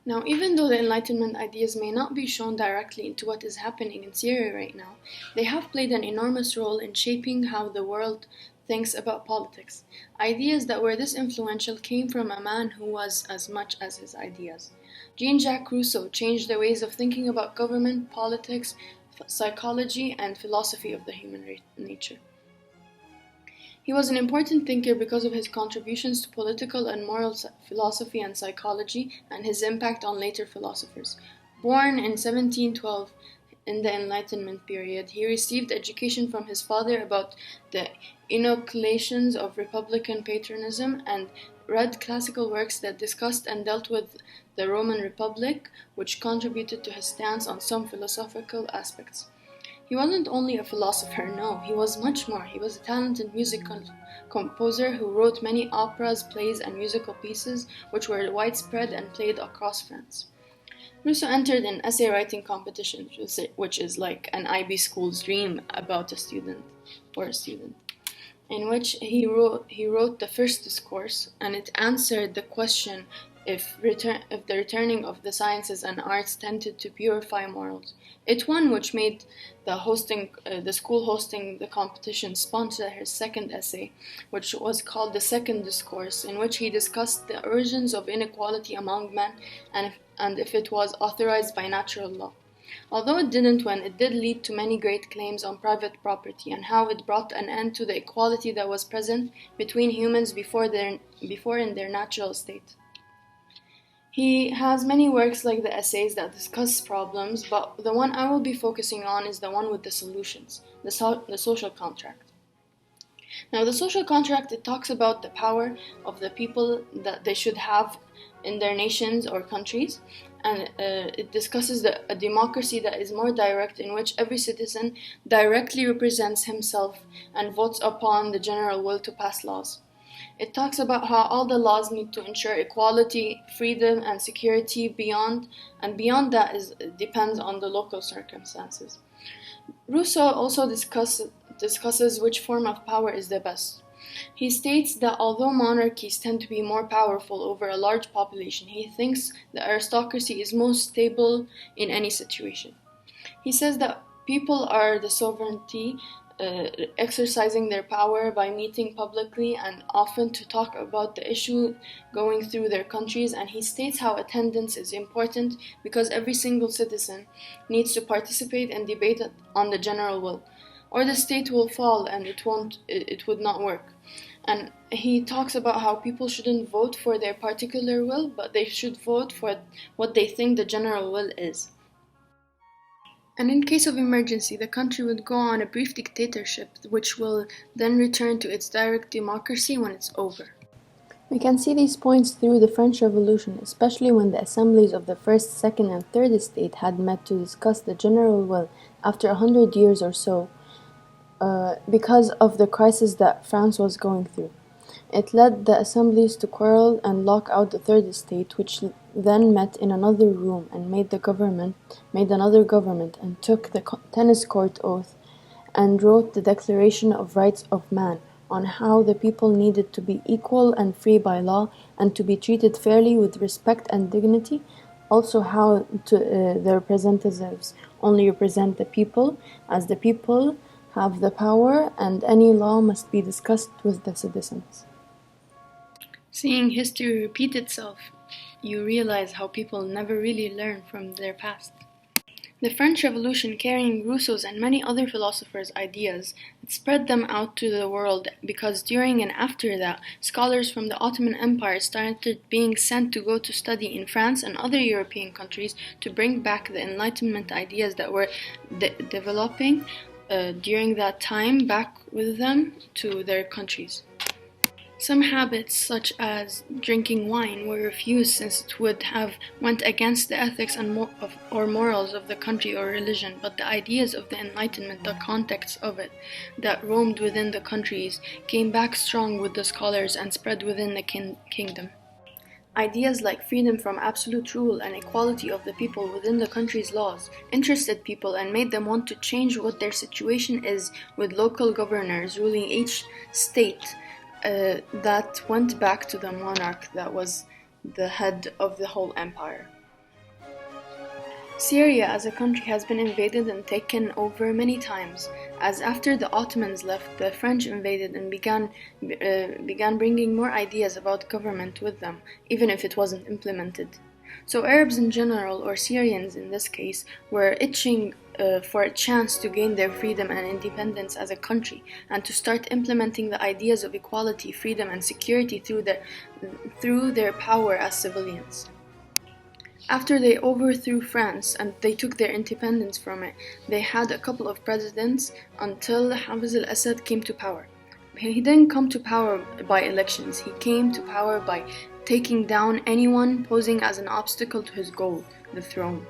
Now, even though the Enlightenment ideas may not be shown directly into what is happening in Syria right now, they have played an enormous role in shaping how the world thinks about politics. Ideas that were this influential came from a man who was as much as his ideas. Jean-Jacques Rousseau changed the ways of thinking about government, politics, psychology, and philosophy of the human nature. He was an important thinker because of his contributions to political and moral philosophy and psychology and his impact on later philosophers. Born in 1712 in the Enlightenment period, he received education from his father about the inoculations of republican patriotism and read classical works that discussed and dealt with the Roman Republic, which contributed to his stance on some philosophical aspects. He wasn't only a philosopher, no, he was much more. He was a talented musical composer who wrote many operas, plays, and musical pieces which were widespread and played across France. Rousseau entered an essay writing competition, which is like an IB school's dream about a student, in which he wrote the first discourse, and it answered the question if the returning of the sciences and arts tended to purify morals. It won, which made the school hosting the competition sponsor his second essay, which was called the Second Discourse, in which he discussed the origins of inequality among men and if it was authorized by natural law. Although it didn't win, it did lead to many great claims on private property and how it brought an end to the equality that was present between humans before in their natural state. He has many works like the essays that discuss problems, but the one I will be focusing on is the one with the solutions, the social contract. Now, the social contract, it talks about the power of the people that they should have in their nations or countries, and it discusses a democracy that is more direct, in which every citizen directly represents himself and votes upon the general will to pass laws. It talks about how all the laws need to ensure equality, freedom, and security beyond that depends on the local circumstances. Rousseau also discusses which form of power is the best. He states that although monarchies tend to be more powerful over a large population, he thinks the aristocracy is most stable in any situation. He says that people are the sovereignty, exercising their power by meeting publicly and often to talk about the issue going through their countries, and he states how attendance is important because every single citizen needs to participate and debate on the general will, or the state will fall and it would not work. And he talks about how people shouldn't vote for their particular will, but they should vote for what they think the general will is. And in case of emergency, the country would go on a brief dictatorship, which will then return to its direct democracy when it's over. We can see these points through the French Revolution, especially when the assemblies of the first, second, and third estate had met to discuss the general will after 100 years or so, because of the crisis that France was going through. It led the assemblies to quarrel and lock out the third estate, which then met in another room and made another government and took the tennis court oath and wrote the Declaration of Rights of Man on how the people needed to be equal and free by law and to be treated fairly with respect and dignity, also how the representatives only represent the people, as the people have the power and any law must be discussed with the citizens. Seeing history repeat itself, you realize how people never really learn from their past. The French Revolution, carrying Rousseau's and many other philosophers' ideas, it spread them out to the world because during and after that, scholars from the Ottoman Empire started being sent to go to study in France and other European countries to bring back the Enlightenment ideas that were developing during that time back with them to their countries. Some habits, such as drinking wine, were refused since it would have went against the ethics or morals of the country or religion, but the ideas of the Enlightenment, the context of it, that roamed within the countries, came back strong with the scholars and spread within the kingdom. Ideas like freedom from absolute rule and equality of the people within the country's laws interested people and made them want to change what their situation is, with local governors ruling each state that went back to the monarch that was the head of the whole empire. Syria as a country has been invaded and taken over many times, as after the Ottomans left, the French invaded and began bringing more ideas about government with them, even if it wasn't implemented. So Arabs in general, or Syrians in this case, were itching for a chance to gain their freedom and independence as a country, and to start implementing the ideas of equality, freedom, and security through their power as civilians. After they overthrew France and they took their independence from it, they had a couple of presidents until Hafiz al-Assad came to power. He didn't come to power by elections, he came to power by taking down anyone posing as an obstacle to his goal, the throne.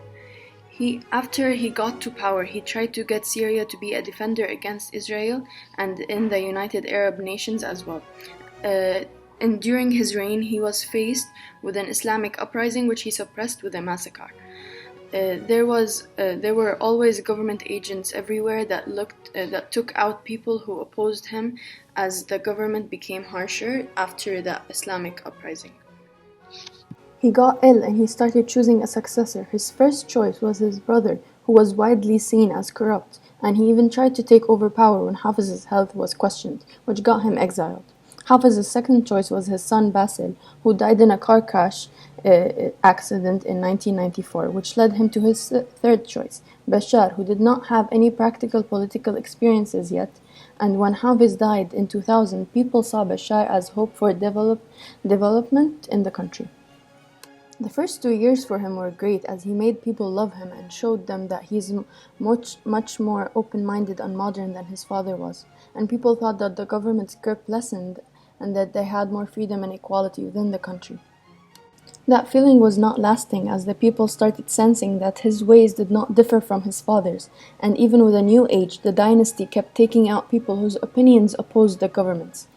After he got to power, he tried to get Syria to be a defender against Israel and in the United Arab Nations as well. And during his reign, he was faced with an Islamic uprising which he suppressed with a massacre. There were always government agents everywhere that took out people who opposed him as the government became harsher after the Islamic uprising. He got ill and he started choosing a successor. His first choice was his brother, who was widely seen as corrupt, and he even tried to take over power when Hafiz's health was questioned, which got him exiled. Hafiz's second choice was his son Basil, who died in a car crash accident in 1994, which led him to his third choice, Bashar, who did not have any practical political experiences yet, and when Hafiz died in 2000, people saw Bashar as hope for development in the country. The first 2 years for him were great, as he made people love him and showed them that he's much more open-minded and modern than his father was, and people thought that the government's grip lessened and that they had more freedom and equality within the country. That feeling was not lasting, as the people started sensing that his ways did not differ from his father's, and even with a new age, the dynasty kept taking out people whose opinions opposed the government's.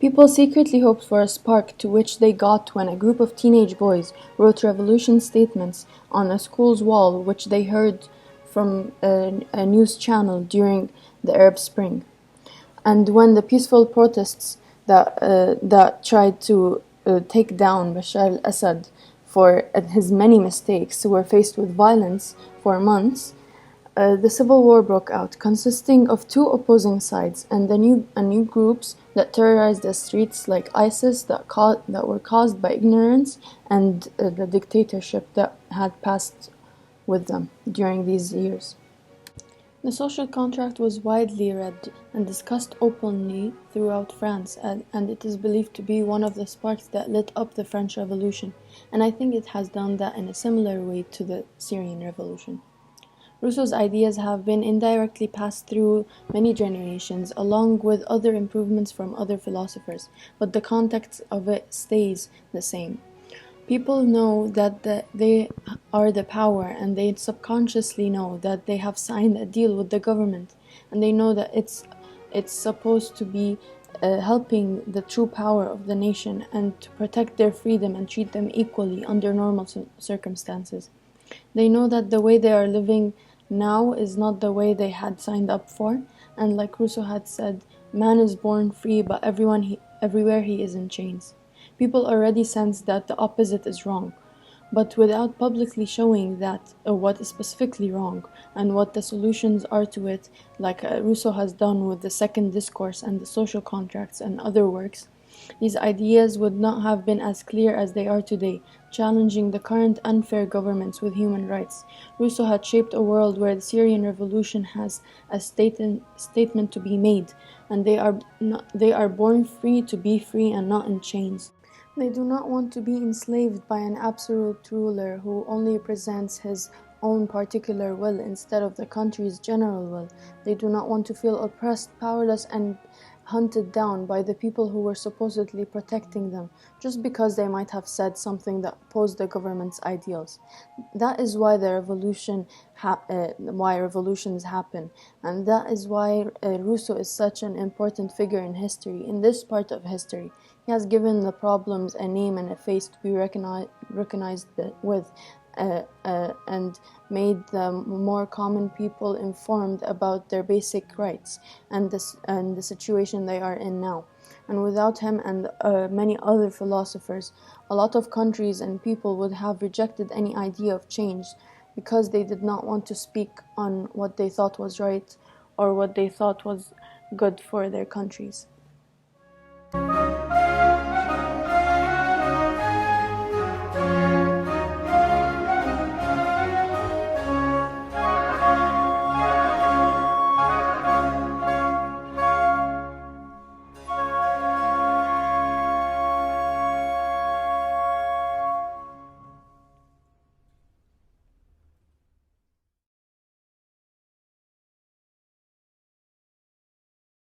People secretly hoped for a spark, to which they got when a group of teenage boys wrote revolution statements on a school's wall which they heard from a news channel during the Arab Spring. And when the peaceful protests that tried to take down Bashar al-Assad for his many mistakes were faced with violence for months, the civil war broke out, consisting of two opposing sides, and new groups that terrorized the streets, like ISIS, that were caused by ignorance and the dictatorship that had passed with them during these years. The social contract was widely read and discussed openly throughout France, and it is believed to be one of the sparks that lit up the French Revolution, and I think it has done that in a similar way to the Syrian Revolution. Rousseau's ideas have been indirectly passed through many generations, along with other improvements from other philosophers, but the context of it stays the same. People know that they are the power, and they subconsciously know that they have signed a deal with the government, and they know that it's supposed to be helping the true power of the nation and to protect their freedom and treat them equally under normal circumstances. They know that the way they are living now is not the way they had signed up for, and like Rousseau had said, man is born free, but everywhere he is in chains. People already sense that the opposite is wrong, but without publicly showing that what is specifically wrong and what the solutions are to it, like Rousseau has done with the Second Discourse and the Social Contracts and other works, these ideas would not have been as clear as they are today, challenging the current unfair governments with human rights. Rousseau had shaped a world where the Syrian Revolution has a statement to be made, and they are born free to be free and not in chains. They do not want to be enslaved by an absolute ruler who only represents his own particular will instead of the country's general will. They do not want to feel oppressed, powerless, and hunted down by the people who were supposedly protecting them, just because they might have said something that opposed the government's ideals. That is why why revolutions happen, and that is why Rousseau is such an important figure in history, in this part of history. He has given the problems a name and a face to be recognized with, and made the more common people informed about their basic rights and the situation they are in now. And without him and many other philosophers, a lot of countries and people would have rejected any idea of change because they did not want to speak on what they thought was right or what they thought was good for their countries.